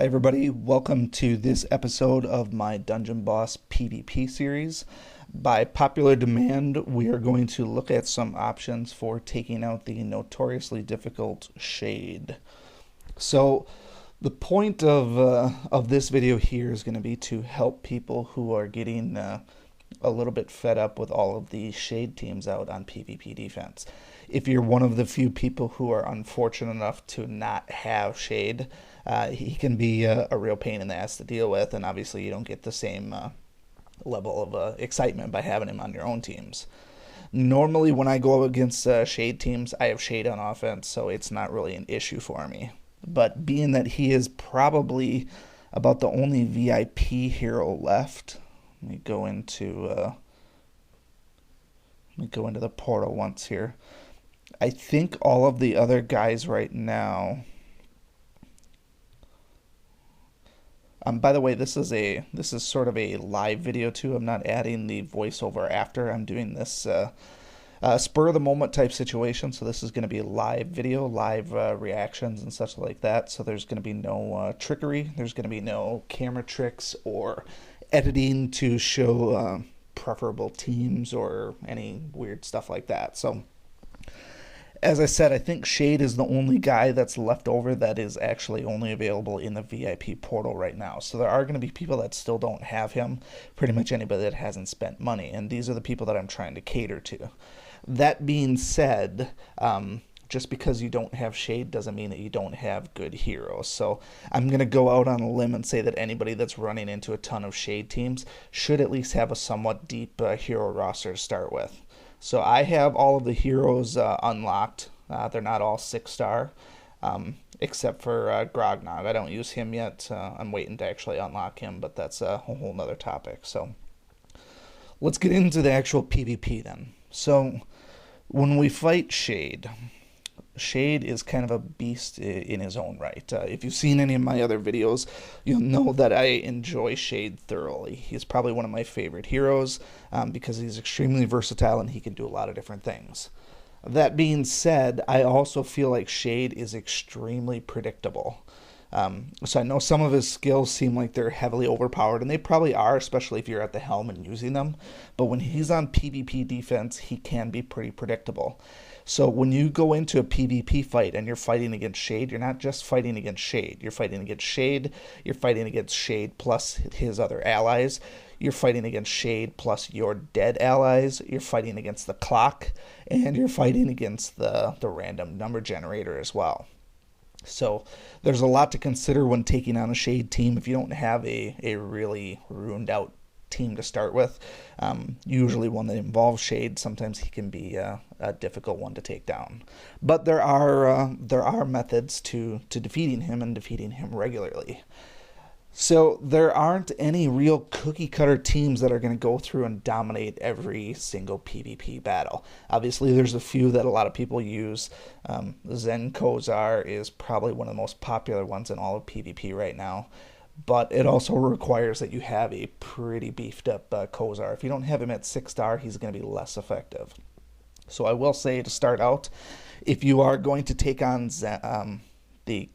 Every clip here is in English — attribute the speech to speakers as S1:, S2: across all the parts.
S1: Hi everybody, welcome to this episode of my Dungeon Boss PvP series. By popular demand, we are going to look at some options for taking out the notoriously difficult Shade. So, the point of this video here is going to be to help people who are getting a little bit fed up with all of the Shade teams out on PvP defense. If you're one of the few people who are unfortunate enough to not have Shade, he can be a real pain in the ass to deal with, and obviously you don't get the same level of excitement by having him on your own teams. Normally when I go against Shade teams, I have Shade on offense, so it's not really an issue for me. But being that he is probably about the only VIP hero left, let me go into the portal once here. I think all of the other guys right now. By the way, this is sort of a live video too. I'm not adding the voiceover after. I'm doing this spur of the moment type situation. So this is going to be a live video, live reactions and such like that. So there's going to be no trickery. There's going to be no camera tricks or editing to show preferable teams or any weird stuff like that. So, as I said, I think Shade is the only guy that's left over that is actually only available in the VIP portal right now. So there are going to be people that still don't have him, pretty much anybody that hasn't spent money, and these are the people that I'm trying to cater to. That being said, just because you don't have Shade doesn't mean that you don't have good heroes. So I'm going to go out on a limb and say that anybody that's running into a ton of Shade teams should at least have a somewhat deep hero roster to start with. So I have all of the heroes unlocked. They're not all 6-star, except for Grognog. I don't use him yet. I'm waiting to actually unlock him, but that's a whole nother topic. So let's get into the actual PvP then. So when we fight Shade, Shade is kind of a beast in his own right. If you've seen any of my other videos, you'll know that I enjoy Shade thoroughly. He's probably one of my favorite heroes because he's extremely versatile and he can do a lot of different things. That being said, I also feel like Shade is extremely predictable. So I know some of his skills seem like they're heavily overpowered, and they probably are, especially if you're at the helm and using them. But when he's on PvP defense, he can be pretty predictable. So when you go into a PvP fight and you're fighting against Shade, you're not just fighting against Shade. You're fighting against Shade, you're fighting against Shade plus his other allies, you're fighting against Shade plus your dead allies, you're fighting against the clock, and you're fighting against the random number generator as well. So there's a lot to consider when taking on a Shade team if you don't have a really ruined out team to start with. Usually one that involves Shade, sometimes he can be a difficult one to take down. But there are methods to defeating him and defeating him regularly. So there aren't any real cookie cutter teams that are going to go through and dominate every single PvP battle. Obviously there's a few that a lot of people use. Zen Kozar is probably one of the most popular ones in all of PvP right now. But it also requires that you have a pretty beefed up Kozar. If you don't have him at 6-star, he's going to be less effective. So I will say to start out, if you are going to take on the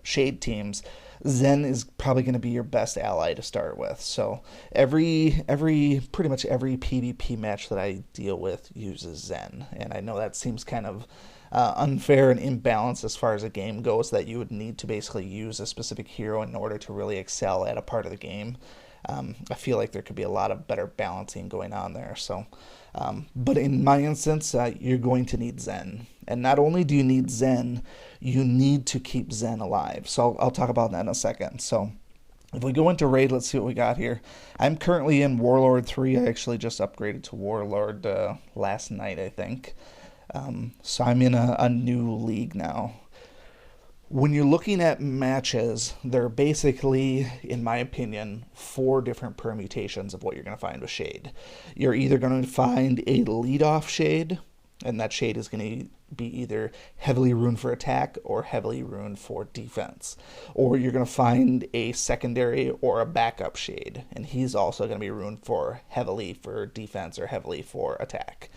S1: Shade teams, Zen is probably going to be your best ally to start with. So pretty much every PvP match that I deal with uses Zen, and I know that seems kind of unfair and imbalanced as far as a game goes, that you would need to basically use a specific hero in order to really excel at a part of the game. I feel like there could be a lot of better balancing going on there. So, but in my instance, you're going to need Zen. And not only do you need Zen, you need to keep Zen alive. So I'll talk about that in a second. So if we go into Raid, let's see what we got here. I'm currently in Warlord 3. I actually just upgraded to Warlord last night, I think. So I'm in a new league now. When you're looking at matches, there are basically, in my opinion, 4 different permutations of what you're going to find with Shade. You're either going to find a lead-off Shade, and that Shade is going to be either heavily ruined for attack or heavily ruined for defense. Or you're going to find a secondary or a backup Shade, and he's also going to be ruined for heavily for defense or heavily for attack.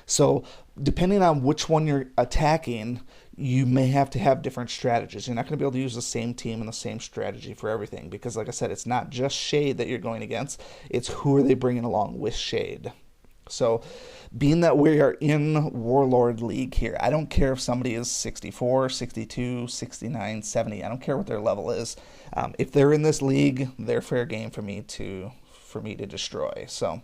S1: So depending on which one you're attacking, you may have to have different strategies. You're not going to be able to use the same team and the same strategy for everything because, like I said, it's not just Shade that you're going against. It's who are they bringing along with Shade. So being that we are in Warlord League here, I don't care if somebody is 64, 62, 69, 70. I don't care what their level is. If they're in this league, they're fair game for me to destroy. So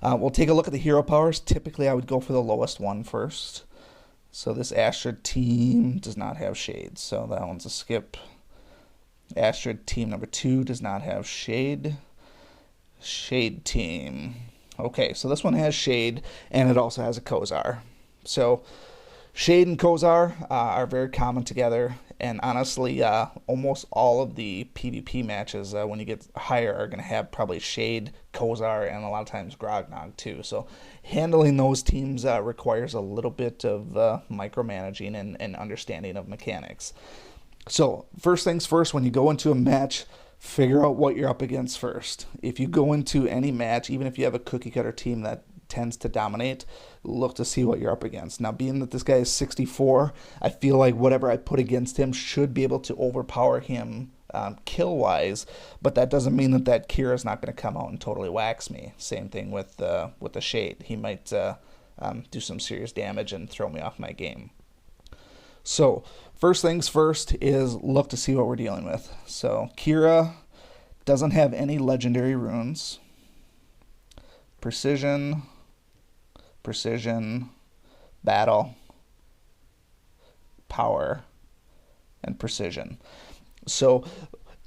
S1: we'll take a look at the hero powers. Typically, I would go for the lowest one first. So this Astrid team does not have Shade, so that one's a skip. Astrid team number 2 does not have Shade. Shade team. Okay, so this one has Shade, and it also has a Kozar. So Shade and Kozar are very common together, and honestly, almost all of the PvP matches, when you get higher, are going to have probably Shade, Kozar, and a lot of times Grognog too. So handling those teams requires a little bit of micromanaging and understanding of mechanics. So first things first, when you go into a match, figure out what you're up against first. If you go into any match, even if you have a cookie cutter team that tends to dominate, look to see what you're up against. Now, being that this guy is 64, I feel like whatever I put against him should be able to overpower him kill-wise, but that doesn't mean that Kira is not going to come out and totally wax me. Same thing with the Shade. He might do some serious damage and throw me off my game. So first things first is look to see what we're dealing with. So Kira doesn't have any legendary runes. Precision, battle, power, and precision. So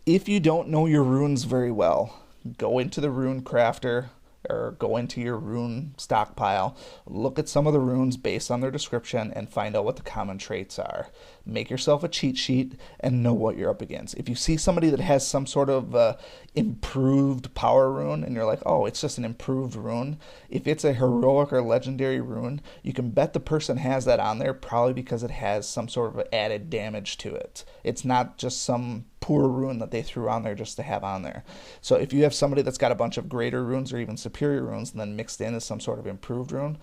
S1: if you don't know your runes very well, go into the rune crafter or go into your rune stockpile, look at some of the runes based on their description and find out what the common traits are. Make yourself a cheat sheet and know what you're up against. If you see somebody that has some sort of improved power rune and you're like, oh, it's just an improved rune, if it's a heroic or legendary rune, you can bet the person has that on there probably because it has some sort of added damage to it. It's not just some poor rune that they threw on there just to have on there. So if you have somebody that's got a bunch of greater runes or even superior runes and then mixed in as some sort of improved rune,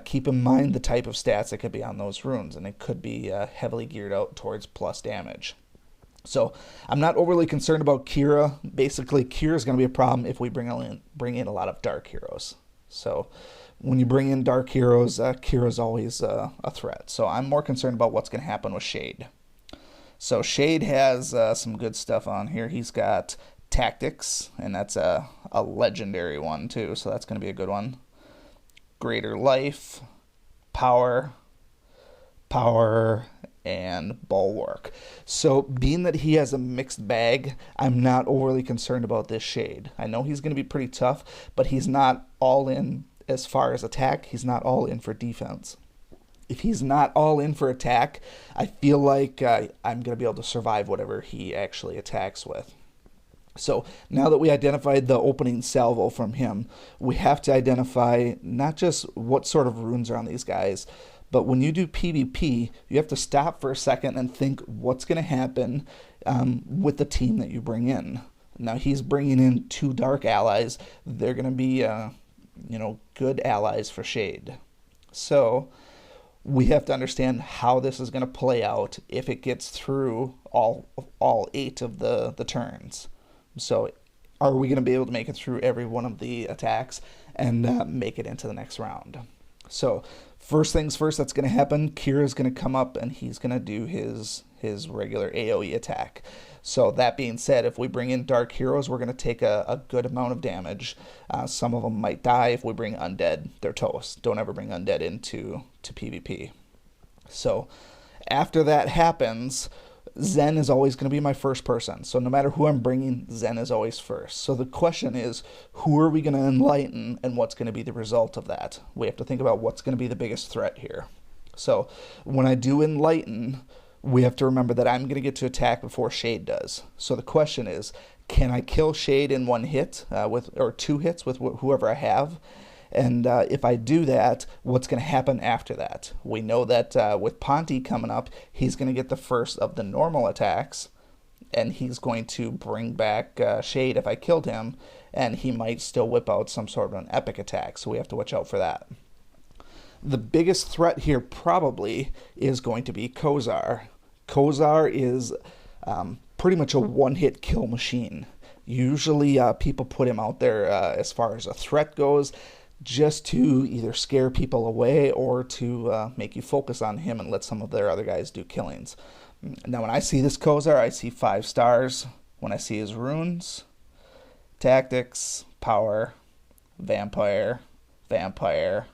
S1: keep in mind the type of stats that could be on those runes, and it could be heavily geared out towards plus damage. So I'm not overly concerned about Kira. Basically, Kira is going to be a problem if we bring in a lot of dark heroes. So when you bring in dark heroes, Kira is always a threat. So I'm more concerned about what's going to happen with Shade. So Shade has some good stuff on here. He's got Tactics, and that's a legendary one too, so that's going to be a good one. Greater Life, Power, and Bulwark. So being that he has a mixed bag, I'm not overly concerned about this Shade. I know he's going to be pretty tough, but he's not all in as far as attack. He's not all in for defense. If he's not all in for attack, I feel like I'm going to be able to survive whatever he actually attacks with. So now that we identified the opening salvo from him, we have to identify not just what sort of runes are on these guys, but when you do PvP, you have to stop for a second and think what's going to happen with the team that you bring in. Now he's bringing in 2 dark allies. They're going to be, good allies for Shade. So we have to understand how this is going to play out if it gets through all 8 of the turns. So are we going to be able to make it through every one of the attacks and make it into the next round? So first things first, that's going to happen. Kira's going to come up and he's going to do his regular AoE attack. So that being said, if we bring in dark heroes, we're going to take a good amount of damage. Some of them might die. If we bring undead, they're toast. Don't ever bring undead into PvP. So after that happens, Zen is always going to be my first person. So no matter who I'm bringing, Zen is always first. So the question is, who are we going to enlighten and what's going to be the result of that? We have to think about what's going to be the biggest threat here. So when I do enlighten, we have to remember that I'm going to get to attack before Shade does. So the question is, can I kill Shade in 1 hit or 2 hits with whoever I have? And if I do that, what's going to happen after that? We know that with Ponty coming up, he's going to get the first of the normal attacks, and he's going to bring back Shade if I killed him, and he might still whip out some sort of an epic attack, so we have to watch out for that. The biggest threat here probably is going to be Kozar. Kozar is pretty much a one-hit kill machine. Usually people put him out there as far as a threat goes, just to either scare people away or to make you focus on him and let some of their other guys do killings. Now when I see this Kozar, I see 5 stars. When I see his runes, tactics, power, vampire, vampire,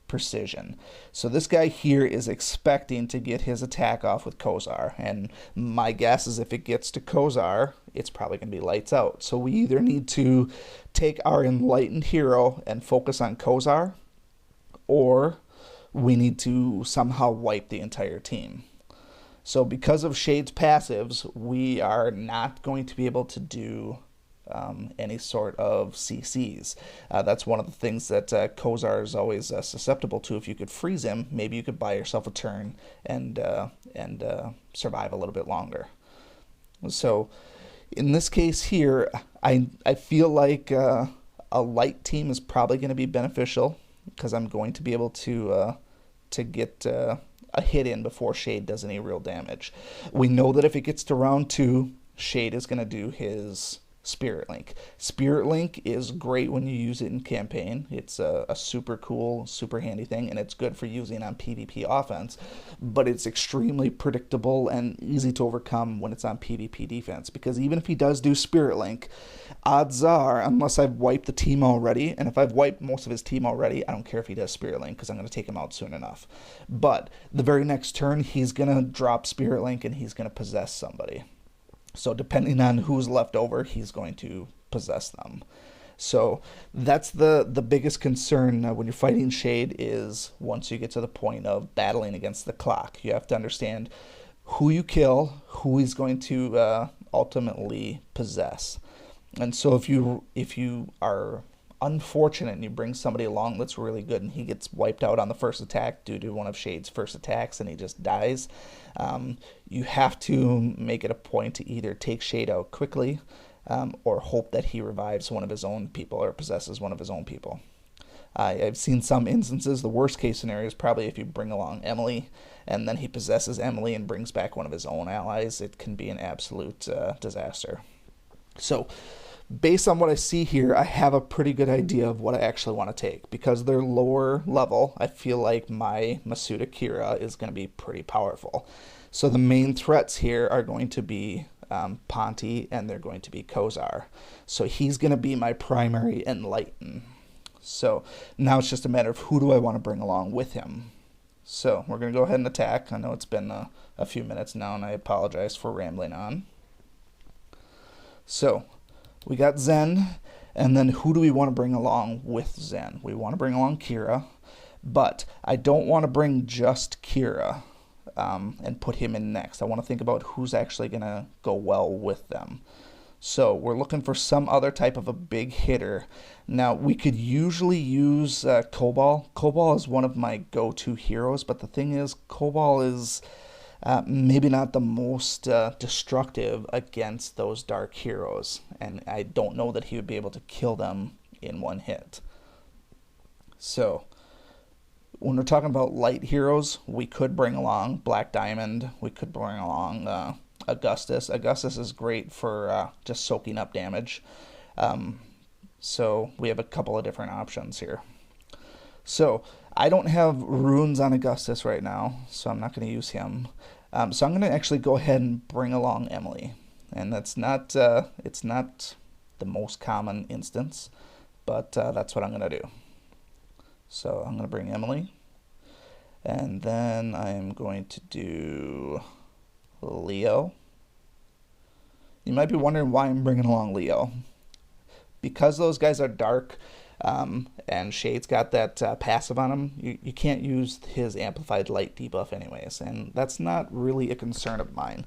S1: precision. So this guy here is expecting to get his attack off with Kozar, and my guess is if it gets to Kozar, it's probably going to be lights out. So we either need to take our enlightened hero and focus on Kozar, or we need to somehow wipe the entire team. So because of Shade's passives, we are not going to be able to do any sort of CCs. That's one of the things that Kozar is always susceptible to. If you could freeze him, maybe you could buy yourself a turn and survive a little bit longer. So in this case here, I feel like a light team is probably going to be beneficial because I'm going to be able to get a hit in before Shade does any real damage. We know that if it gets to round 2, Shade is going to do his Spirit Link. Spirit Link is great when you use it in campaign. It's a super cool, super handy thing, and it's good for using on PvP offense, but it's extremely predictable and easy to overcome when it's on PvP defense, because even if he does do Spirit Link, odds are, unless I've wiped the team already, and if I've wiped most of his team already, I don't care if he does Spirit Link, because I'm going to take him out soon enough. But the very next turn, he's going to drop Spirit Link, and he's going to possess somebody. So depending on who's left over, he's going to possess them. So that's the biggest concern when you're fighting Shade, is once you get to the point of battling against the clock. You have to understand who you kill, who he's going to ultimately possess. And so if you are unfortunate and you bring somebody along that's really good and he gets wiped out on the first attack due to one of Shade's first attacks and he just dies, you have to make it a point to either take Shade out quickly or hope that he revives one of his own people or possesses one of his own people. I've seen some instances, the worst case scenario is probably if you bring along Emily and then he possesses Emily and brings back one of his own allies. It can be an absolute disaster. So based on what I see here, I have a pretty good idea of what I actually want to take. Because they're lower level, I feel like my Masuda Kira is going to be pretty powerful. So the main threats here are going to be Ponti, and they're going to be Kozar. So he's going to be my primary Enlighten. So now it's just a matter of who do I want to bring along with him. So we're going to go ahead and attack. I know it's been a few minutes now, and I apologize for rambling on. So we got Zen, and then who do we want to bring along with Zen? We want to bring along Kira, but I don't want to bring just Kira and put him in next. I want to think about who's actually going to go well with them. So we're looking for some other type of a big hitter. Now, we could usually use Cobalt. Cobalt is one of my go-to heroes, but the thing is, Cobalt is maybe not the most destructive against those dark heroes, and I don't know that he would be able to kill them in one hit. So when we're talking about light heroes, we could bring along Black Diamond, we could bring along Augustus. Augustus is great for just soaking up damage. So we have a couple of different options here. So I don't have runes on Augustus right now, so I'm not going to use him. So I'm going to actually go ahead and bring along Emily. And that's not, it's not the most common instance, but that's what I'm going to do. So I'm going to bring Emily. And then I'm going to do Leo. You might be wondering why I'm bringing along Leo. Because those guys are dark, and Shade's got that passive on him, you can't use his amplified light debuff anyways, and that's not really a concern of mine.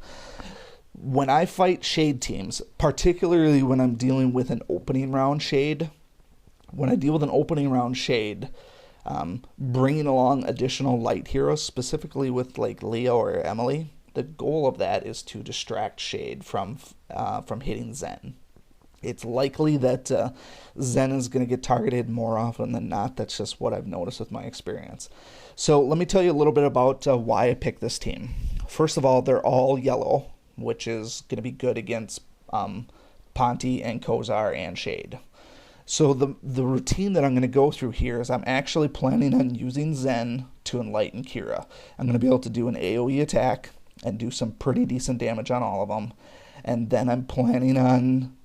S1: When I fight Shade teams, particularly when I'm dealing with an opening round Shade, bringing along additional light heroes, specifically with like Leo or Emily, the goal of that is to distract Shade from hitting Zen. It's likely that Zen is going to get targeted more often than not. That's just what I've noticed with my experience. So let me tell you a little bit about why I picked this team. First of all, they're all yellow, which is going to be good against Ponti and Kozar and Shade. So the routine that I'm going to go through here is I'm actually planning on using Zen to enlighten Kira. I'm going to be able to do an AoE attack and do some pretty decent damage on all of them. And then I'm planning on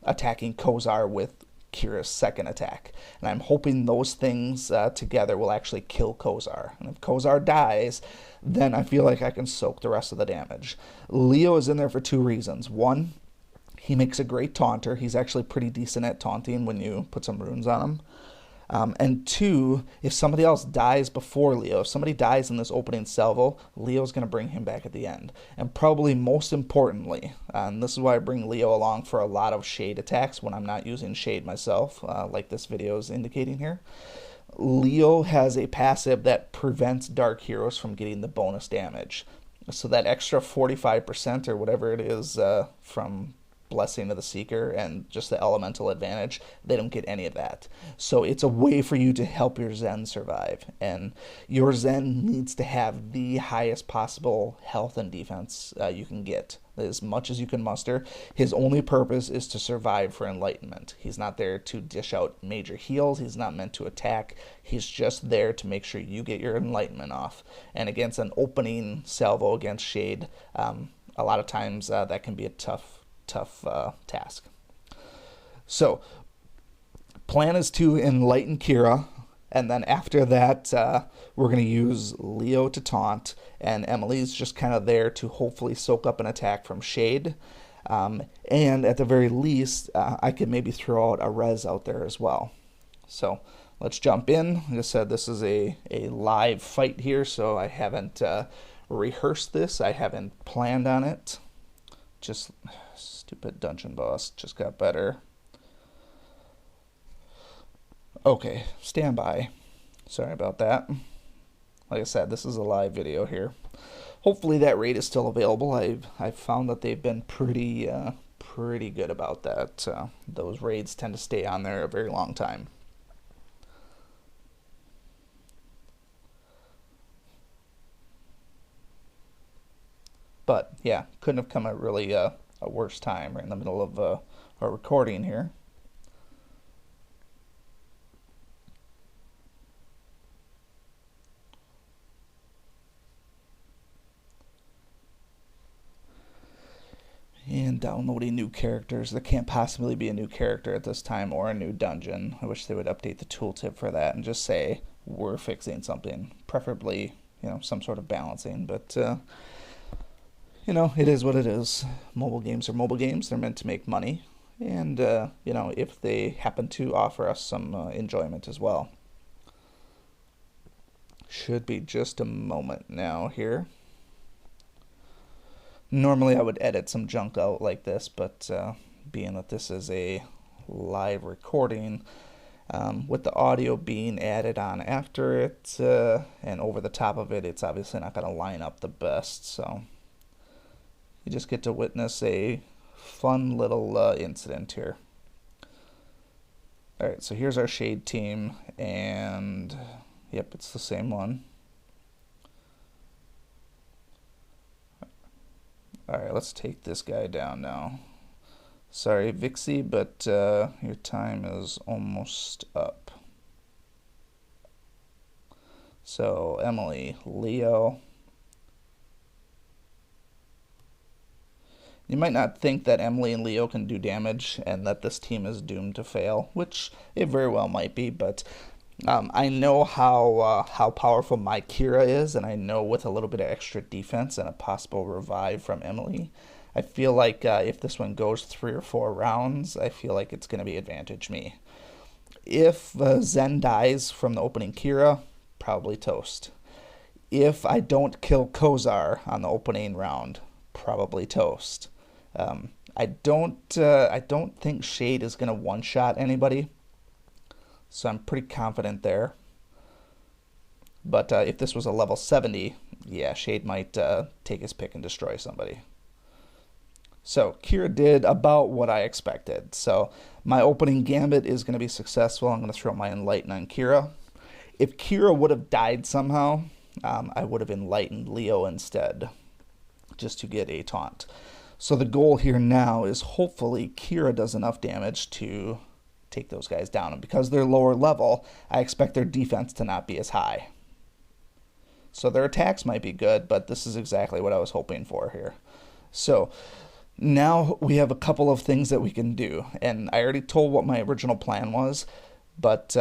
S1: attacking Kozar with Kira's second attack. And I'm hoping those things together will actually kill Kozar. And if Kozar dies, then I feel like I can soak the rest of the damage. Leo is in there for two reasons. One, he makes a great taunter. He's actually pretty decent at taunting when you put some runes on him. And two, if somebody else dies before Leo, if somebody dies in this opening salvo, Leo's going to bring him back at the end. And probably most importantly, and this is why I bring Leo along for a lot of Shade attacks when I'm not using Shade myself, like this video is indicating here. Leo has a passive that prevents Dark Heroes from getting the bonus damage. So that extra 45% or whatever it is from Blessing of the Seeker and just the elemental advantage, they don't get any of that. So it's a way for you to help your Zen survive, and your Zen needs to have the highest possible health and defense you can get, as much as you can muster. His only purpose is to survive for enlightenment. He's not there to dish out major heals. He's not meant to attack. He's just there to make sure you get your enlightenment off. And against an opening salvo against Shade, a lot of times that can be a tough task. So plan is to enlighten Kira, and then after that we're going to use Leo to taunt, and Emily's just kind of there to hopefully soak up an attack from Shade, and at the very least I could maybe throw out a res out there as well. So let's jump in. Like I said, this is a live fight here, so I haven't rehearsed this. I haven't planned on it. Just stupid dungeon boss just got better. Okay, stand by. Sorry about that. Like I said, this is a live video here. Hopefully that raid is still available. I've found that they've been pretty good about that. Those raids tend to stay on there a very long time. But yeah, couldn't have come at really a worse time right in the middle of our recording here. And downloading new characters. There can't possibly be a new character at this time or a new dungeon. I wish they would update the tooltip for that and just say we're fixing something, preferably, some sort of balancing. But it is what it is. Mobile games are mobile games. They're meant to make money. And, if they happen to offer us some enjoyment as well. Should be just a moment now here. Normally I would edit some junk out like this, but being that this is a live recording, with the audio being added on after it and over the top of it, it's obviously not going to line up the best. So you just get to witness a fun little incident here. Alright, so here's our Shade team, and yep, it's the same one. Alright, let's take this guy down now. Sorry, Vixie, but your time is almost up. So, Emily, Leo. You might not think that Emily and Leo can do damage and that this team is doomed to fail, which it very well might be, but I know how powerful my Kira is, and I know with a little bit of extra defense and a possible revive from Emily, I feel like if this one goes 3 or 4 rounds, I feel like it's going to be advantage me. If Zen dies from the opening Kira, probably toast. If I don't kill Kozar on the opening round, probably toast. I don't think Shade is going to one-shot anybody, so I'm pretty confident there. But if this was a level 70, yeah, Shade might take his pick and destroy somebody. So Kira did about what I expected. So my opening gambit is going to be successful. I'm going to throw my Enlighten on Kira. If Kira would have died somehow, I would have enlightened Leo instead, just to get a taunt. So the goal here now is hopefully Kira does enough damage to take those guys down. And because they're lower level, I expect their defense to not be as high. So their attacks might be good, but this is exactly what I was hoping for here. So now we have a couple of things that we can do. And I already told what my original plan was, but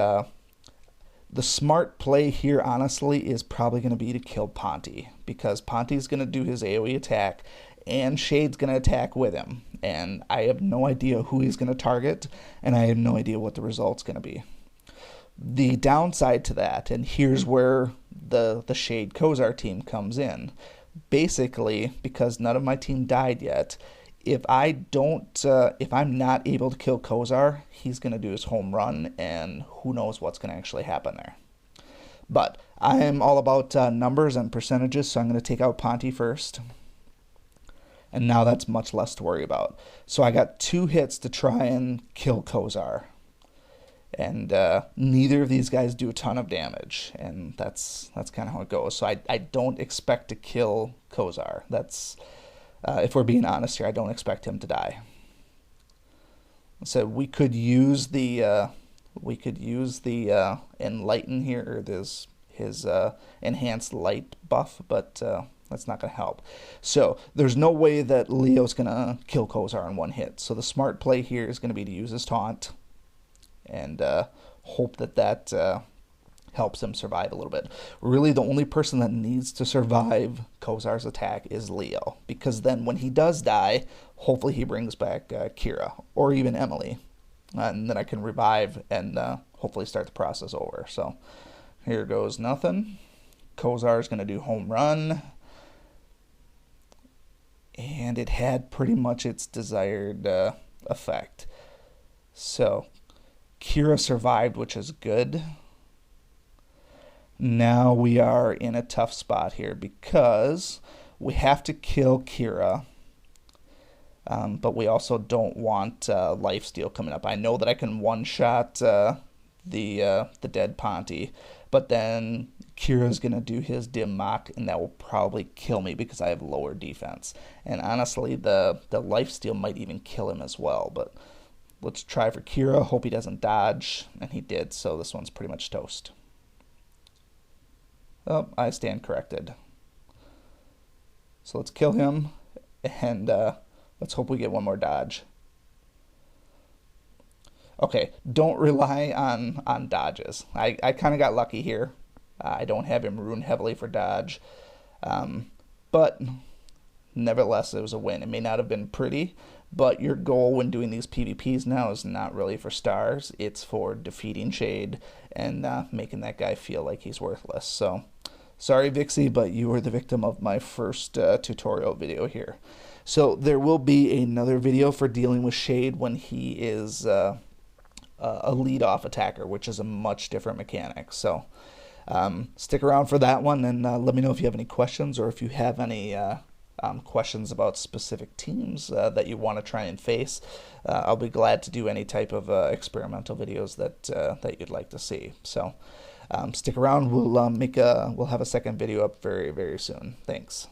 S1: the smart play here, honestly, is probably going to be to kill Ponty, because Ponty's going to do his AoE attack, and Shade's going to attack with him. And I have no idea who he's going to target, and I have no idea what the result's going to be. The downside to that, and here's where the Shade Kozar team comes in. Basically, because none of my team died yet, if I'm not able to kill Kozar, he's going to do his home run, and who knows what's going to actually happen there. But I am all about numbers and percentages, so I'm going to take out Ponty first. And now that's much less to worry about. So I got 2 hits to try and kill Kozar. And neither of these guys do a ton of damage. And that's kind of how it goes. So I don't expect to kill Kozar. That's, if we're being honest here, I don't expect him to die. So we could use the Enlighten here, or his enhanced light buff, but that's not going to help. So there's no way that Leo's going to kill Kozar in one hit. So the smart play here is going to be to use his taunt and hope that helps him survive a little bit. Really, the only person that needs to survive Kozar's attack is Leo, because then when he does die, hopefully he brings back Kira or even Emily, and then I can revive and hopefully start the process over. So here goes nothing. Kozar's going to do home run. And it had pretty much its desired effect. So Kira survived, which is good. Now we are in a tough spot here because we have to kill Kira, but we also don't want lifesteal coming up. I know that I can one-shot the dead Ponty, but then Kira's going to do his dim mock, and that will probably kill me because I have lower defense. And honestly, the lifesteal might even kill him as well, but let's try for Kira. Hope he doesn't dodge, and he did, so this one's pretty much toast. Oh, I stand corrected. So let's kill him, and let's hope we get one more dodge. Okay, don't rely on dodges. I kind of got lucky here. I don't have him ruined heavily for dodge, but nevertheless, it was a win. It may not have been pretty, but your goal when doing these PvPs now is not really for stars. It's for defeating Shade and making that guy feel like he's worthless. So, sorry, Vixie, but you were the victim of my first tutorial video here. So there will be another video for dealing with Shade when he is a lead-off attacker, which is a much different mechanic. So stick around for that one, and let me know if you have any questions, or if you have any questions about specific teams that you want to try and face. I'll be glad to do any type of experimental videos that you'd like to see. So stick around. We'll have a second video up very, very soon. Thanks.